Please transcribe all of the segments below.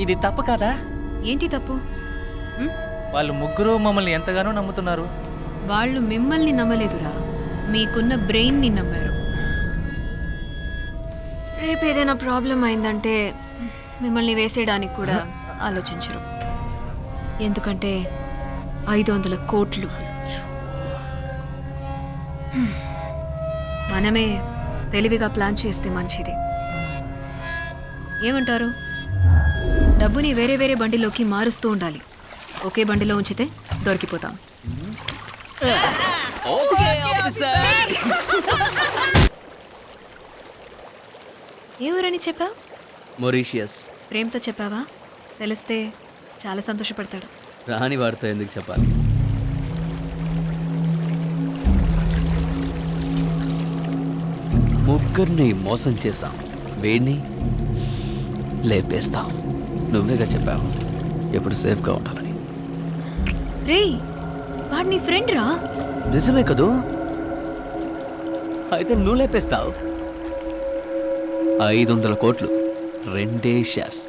ఇది తప్పు కాదా? ఏంటి తప్పు? వాళ్ళు ముగ్గురు మమ్మల్ని ఎంతగానో నమ్ముతున్నారు. వాళ్ళు మిమ్మల్ని నమ్మలేదురా, మీకున్న బ్రెయిన్ని నమ్మారు. రేపు ఏదైనా ప్రాబ్లం అయిందంటే మిమ్మల్ని వేసేయడానికి కూడా ఆలోచించరు. ఎందుకంటే 500 కోట్లు మనమే తెలివిగా ప్లాన్ చేస్తే మంచిది. ఏమంటారు? డబ్బుని వేరే వేరే బండిలోకి మారుస్తూ ఉండాలి. ఒకే బండిలో ఉంచితే దొరికిపోతాం. ఏ ఊరని చెప్పావు? మొరీషియస్. ప్రేమతో చెప్పావా? తెలిస్తే చాలా సంతోషపడతాడు. రాని వాడితో ఎందుకు చెప్పాలి? ముగ్గురిని మోసం చేశాం, వేడిని లేపేస్తాం. నువ్వేగా చెప్పావు ఎప్పుడు సేఫ్గా ఉండాలని. రేయ్, వాడు నీ ఫ్రెండ్ రా. నిజమే కదూ? అయితే నువ్వు లేపేస్తావు. 500 కోట్లు, 2 షేర్స్.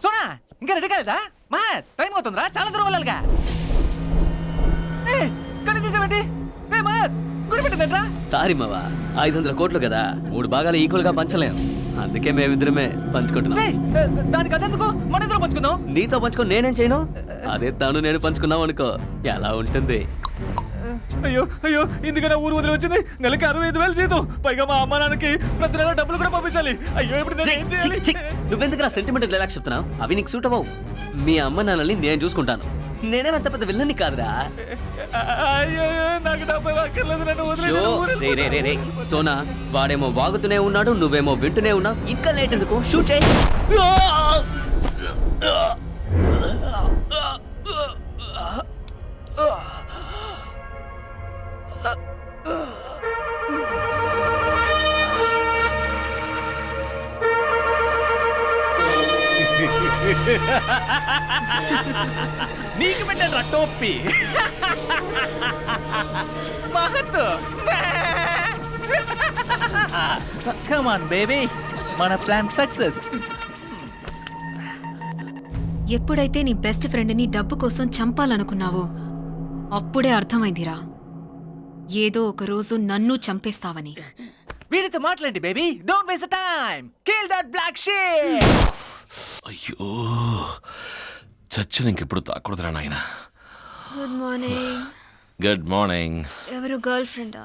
సోనా ఇంకా రెడీ కాలేదా? మా టైం అవుతుందిరా, చాలా దూరం వెళ్ళాలిగా. కడి తీసేవేంటి? గురిపెట్టిందంట్రా. సారీ మావా, 500 కోట్లు కదా, 3 భాగాలు ఈక్వల్గా పంచలేం. అందుకే మేమిద్దరమే పంచుకుంటున్నాం. దానికి అదెందుకు? మన ఇద్దరం పంచుకుందాం. నీతో పంచుకొని నేనేం చేయను? అదే తాను నేను పంచుకున్నాం అనుకో, ఎలా ఉంటుంది? అయ్యో అయ్యో, ఇందుకనే ఊరు వదిలి వచ్చింది. నెలకి 65,000 జీతం, పైగా మా అమ్మ నాన్నకి ప్రతి నెల డబ్బులు కూడా పంపించాలి. అయ్యో, ఇప్పుడు నేను ఏం చేయాలి? నువ్వెందుకు సెంటిమెంటల్ డైలాగ్ చెప్తున్నావు? అవి నీకు సూట్ అవ్వవు. మీ అమ్మ నాన్నల్ని నేను చూసుకుంటాను. నేనేమంత పెద్ద విల్లని కాదురా. అయ్యో, నాకు 70 అక్కర్లేదు, నన్ను వదిలే. సోనా, వాడేమో వాగుతూనే ఉన్నాడు, నువ్వేమో వింటూనే ఉన్నావు. ఇంకా లేట్ ఎందుకు? షూట్ చేయి. నీకు పెట్టండి టోపీ. మహత్, కమ్ ఆన్ బేబీ, మన ప్లాన్ సక్సెస్. ఎప్పుడైతే నీ బెస్ట్ ఫ్రెండ్ని డబ్బు కోసం చంపాలనుకున్నావో అప్పుడే అర్థమైందిరా, ఏదో ఒక రోజు నన్ను చంపేస్తావని. వీడితో మాట్లాడండి baby, don't waste time, kill that black sheep. అయ్యో, చచ్చిన ఇంకెప్పుడు తాకూడదురా నాయన. Good morning. Good morning. ఎవరు, గర్ల్ ఫ్రెండా?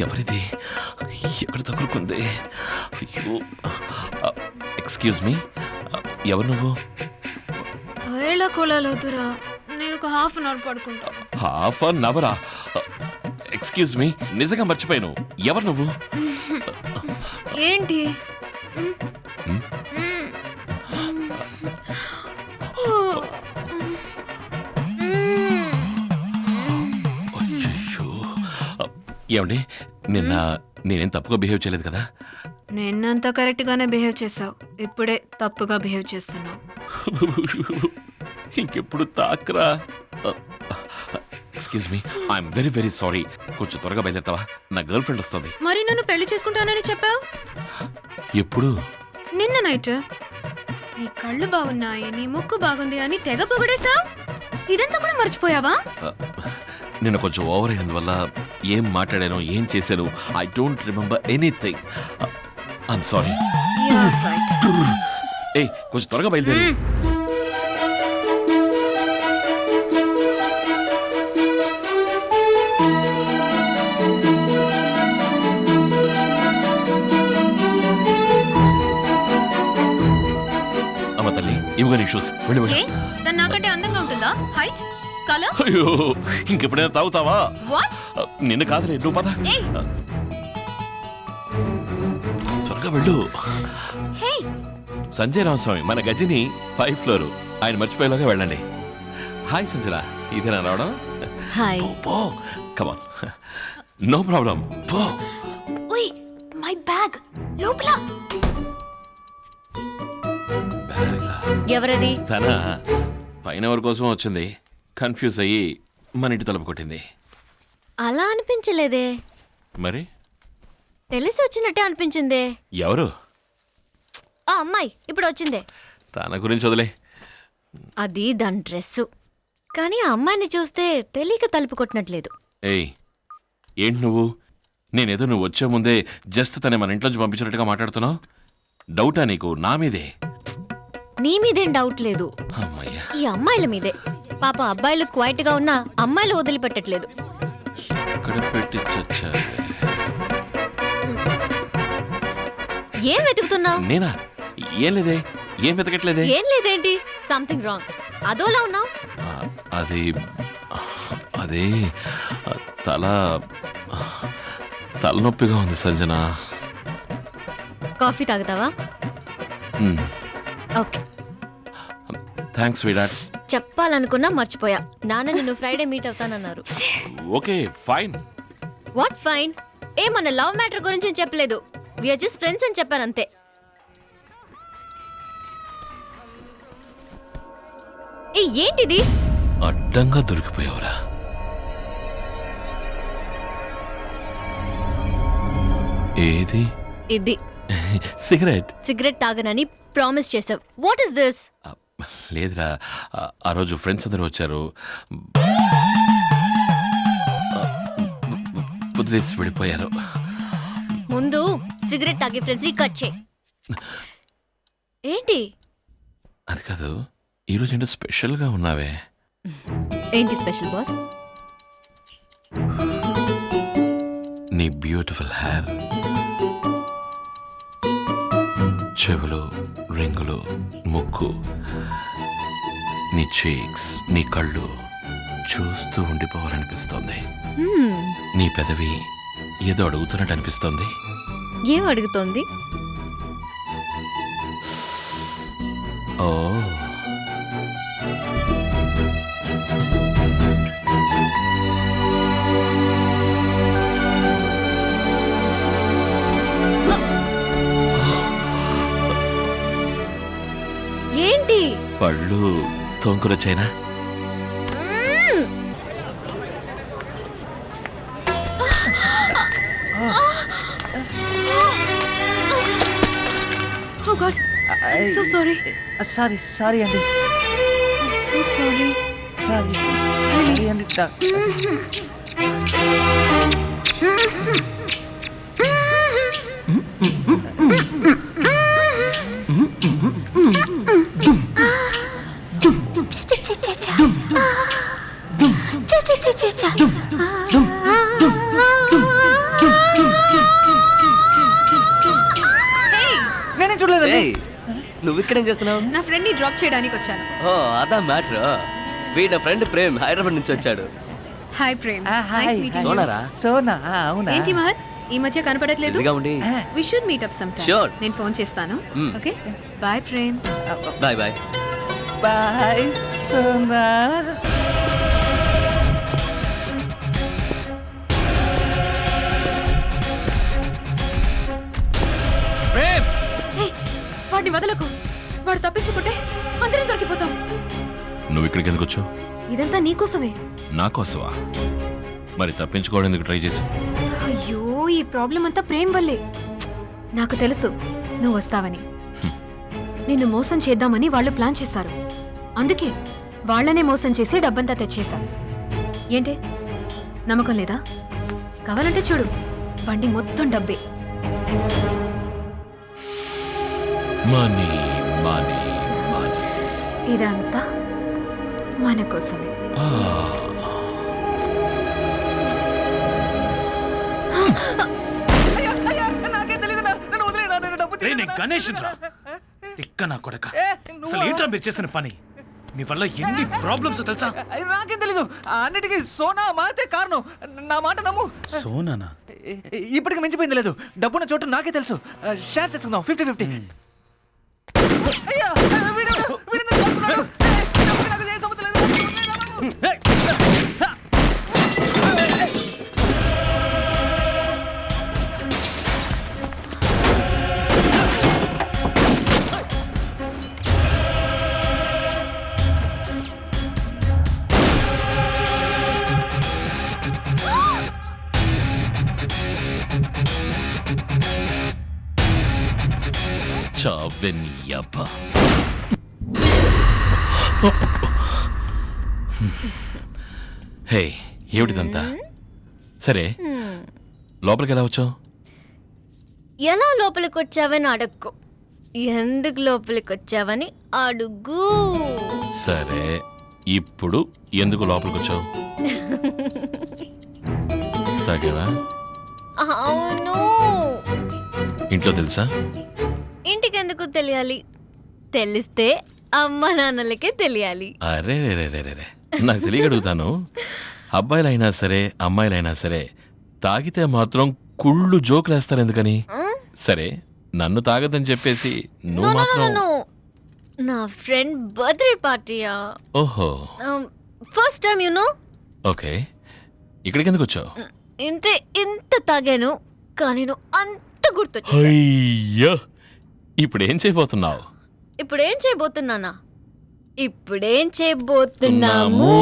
ఎవరిది? ఎక్కడ తగులుకుంది? అయ్యో, ఎక్స్క్యూజ్ మీ, ఎవరు నువ్వు? వేళ కొలాలవుతురా, నేను ఒక హాఫ్ అన్ అవర్ పడుకుంటా. హాఫ్ అన్ అవరా? ఎక్స్క్యూజ్ మీ, నిజంగా మర్చిపోయాను. ఎవరు నువ్వు? ఏంటి? అయ్యో, ఏమండి, నేనేం తప్పుగా బిహేవ్ చేయలేదు కదా? నిన్నంత కరెక్ట్ గానే బిహేవ్ చేసావు, ఇప్పుడే తప్పుగా బిహేవ్ చేస్తున్నావు. ఇంకెప్పుడు తాకరా. Excuse me, I'm very very sorry. కొంచెం త్వరగా బయలుదేరుతావా? నా గర్ల్ ఫ్రెండ్ వస్తుంది. మరి నన్ను పెళ్లి చేసుకుంటానని చెప్పావు ఎప్పుడు? నిన్న నైట్. నీ కళ్ళు బాగున్నాయి, నీ ముక్కు బాగుంది అని తెగ పొగడేశావు. ఇదంతా కూడా మర్చిపోయావా? నిన్న కొంచెం ఓవర్ అయినందువల్ల ఏం మాట్లాడానో ఏం చేశాను I don't remember anything. I'm sorry. ఏయ్, కొంచెం త్వరగా బయలుదేరు. అమ్మ తల్లి, ఇవ్వగా నీ షూస్. వెళ్ళి వెళ్ళి. దాన్ని నాకంటే అందంగా ఉంటుందా? Height, colour? అయ్యో, ఇంకెప్పుడైనా తాగుతావా? వాట్? నిన్ను కాదులే, నువ్వు పద. త్వరగా వెళ్ళు. సంజయ్ రామస్వామి, మన గజిని 5th ఫ్లోర్. ఆయన మర్చిపోయేలాగా వెళ్ళండి. హాయ్ సంజన, ఇదేనా రావడం? హాయ్. పో, కమాన్, నో ప్రాబ్లం, పో. ఓయ్, మై బ్యాగ్ లోపల. ఎవరది? తన పైన ఎవరి కోసం వచ్చింది, కన్ఫ్యూజ్ అయ్యి మన ఇంటి తలుపు కొట్టింది. అలా అనిపించలేదే, మరి తెలిసి వచ్చినట్టే అనిపించిందే. ఎవరు? ఆ అమ్మాయి ఇప్పుడు వచ్చిందే. తన గురించి వదిలే. అది దాని డ్రెస్సు. కానీ ఆ అమ్మాయిని చూస్తే తెలియక తలుపు కొట్టినట్లేదు. ఏయ్, ఏంటి నువ్వు? నేనేదో నువ్వు వచ్చే ముందే జస్ట్ తనే మన ఇంట్లోంచి పంపించినట్టుగా మాట్లాడుతున్నావు. డౌటా నీకు నా మీదే? నీ మీదేం డౌట్ లేదు, అమ్మయ్యా, ఈ అమ్మాయిల మీదే. పాప అబ్బాయిలు క్వైట్ గా ఉన్నా అమ్మాయిలు వదిలిపెట్టట్లేదు. ఇక్కడ పెట్టి చచ్చావే. ఏం వెతుకుతున్నావు? నేనా? ఏం లేదే, ఏం వెతకట్లేదే. ఏం లేదేంటి? Something wrong. అదోలా ఉన్నావు. అది అది తల తలనొప్పిగా ఉంది సంజన. కాఫీ తాగుతావా? ఓకే. థ్యాంక్స్ విరాట్. చెప్పాలనుకున్నా మర్చిపోయా. నాన్న నిన్ను ఫ్రైడే మీట్ అవుతానన్నారు. Okay fine. What fine? మన లవ్ మ్యాటర్ గురించి చెప్పలేదు. వీఆర్ జస్ట్ ఫ్రెండ్స్ అని చెప్పాను అంతే. ఏంటిది? అడ్డంగా దొరికిపోయావురా. ఏది? ఇది సిగరెట్. సిగరెట్ తాగనని ప్రామిస్ చేసావు. What is this? లేదురా, ఆ రోజు ఫ్రెండ్స్ అందరూ వచ్చారు, వదిలేసి వెళ్ళిపోయారు. ముందు సిగరెట్ తాగే ఫ్రెండ్స్ ని కట్ చేయి. ఏంటి? అది కాదు, ఈరోజు ఏంటో స్పెషల్గా ఉన్నావే. ఏంటి స్పెషల్ బాస్? నీ బ్యూటిఫుల్ హెయిర్, చెవులు, రింగులు, ముక్కు, నీ చీక్స్, నీ కళ్ళు చూస్తూ ఉండిపోవాలనిపిస్తోంది. నీ పెదవి ఏదో అడుగుతున్నట్టు అనిపిస్తోంది. ఏం అడుగుతోంది? ఓ, ఏంటి? పళ్ళు తోంకురొచ్చాయినా? Oh God, I'm so sorry. Sorry అండి. I'm so sorry. సారీ అండి. నేనేం చూడలేదండి. ఏయ్, నువ్వు ఇక్కడేం చేస్తున్నావు? నా ఫ్రెండ్ ని డ్రాప్ చేయడానికి వచ్చాను. ఓ, అదా మ్యాటర్. వీడ ఫ్రెండ్ ప్రేమ్ హైదరాబాద్ నుంచి వచ్చాడు. Hi Prem. Hi. Nice meeting you. సోనారా? సోనా, అవునా? ఏంటి మహర్, ఈ మధ్య కనపడట్లేదు? బిజీగా ఉండి. We should meet up some time. Sure. నేను ఫోన్ చేస్తాను. Okay, bye Prem. Bye bye. Bye Sona. Prem, వాడిని వదలకు. వాడు తప్పించుకుంటే అందరం దొరికిపోతాం. నువ్వు ఇక్కడికి ఎందుకు వచ్చావు? ఇదంతా నీకోసమే. నా కోసమా? మరి తప్పించుకోవడం ఎందుకు ట్రై చేసావు? అయ్యో, ఈ ప్రాబ్లం అంతా ప్రేమ్ వల్లే. నాకు తెలుసు నువ్వు వస్తావని. నిన్ను మోసం చేద్దామని వాళ్ళు ప్లాన్ చేశారు. అందుకే వాళ్ళనే మోసం చేసి డబ్బంతా తెచ్చేశా. ఏంటి, నమ్మకం లేదా? కావాలంటే చూడు, బండి మొత్తం డబ్బే. Money money money. ఇదంతా మన కోసమే. నాకేం తెలియదు. నన్ను వదిలేరా, నేను డబ్బు నేను గణేష్ రా తిక్క నా కొడక. అసలు ఏంట్రా మీరు చేసిన పని? మీ వల్ల ఎన్ని ప్రాబ్లమ్స్ తెలుసా? నాకేం తెలీదు. అన్నిటికీ సోనా మాతే కారణం. నా మాట నమ్ము. సోనానా? ఇప్పటికి మించిపోయింది లేదు. డబ్బున్న చోటు నాకే తెలుసు. షేర్ చేసుకుందాం 50-50. అయ్యా, వీడు నన్ను చూస్తున్నాడు. డబ్బుకి నాకు ఏ సంబంధం లేదు. వెన్యబ్బా. హే, ఏమిటిదంతా? సరే, లోపలికి ఎలా వచ్చావు? ఎలా లోపలికి వచ్చావని అడక్కు, ఎందుకు లోపలికి వచ్చావని అడుగు. సరే, ఇప్పుడు ఎందుకు లోపలికి వచ్చావు? తాగావా? అవును. ఇంట్లో తెలుసా? ఇంటికి ఎందుకు తెలియాలి? తెలిస్తే అమ్మ నాన్నలకే తెలియాలి. అరే రే రే రే రే రే. నాకు తెలియగలుగుతాను. అబ్బాయిలైనా సరే అమ్మాయిలైనా సరే తాగితే మాత్రం కుళ్ళు జోకులేస్తారు ఎందుకని? సరే, నన్ను తాగదని చెప్పేసి నువ్వు మాత్రం. నా ఫ్రెండ్ బర్త్డే పార్టీయా? ఓహో, first time you know. Okay. ఇక్కడికి ఎందుకు వచ్చావు? ఇంత తాగాను కానీ నువ్వు అంత గుర్తొచ్చు. అయ్యో, ఇప్పుడేం చేయబోతున్నావు? ఇప్పుడేం చేయబోతున్నానా? ఇప్పుడేం చేయబోతున్నాము?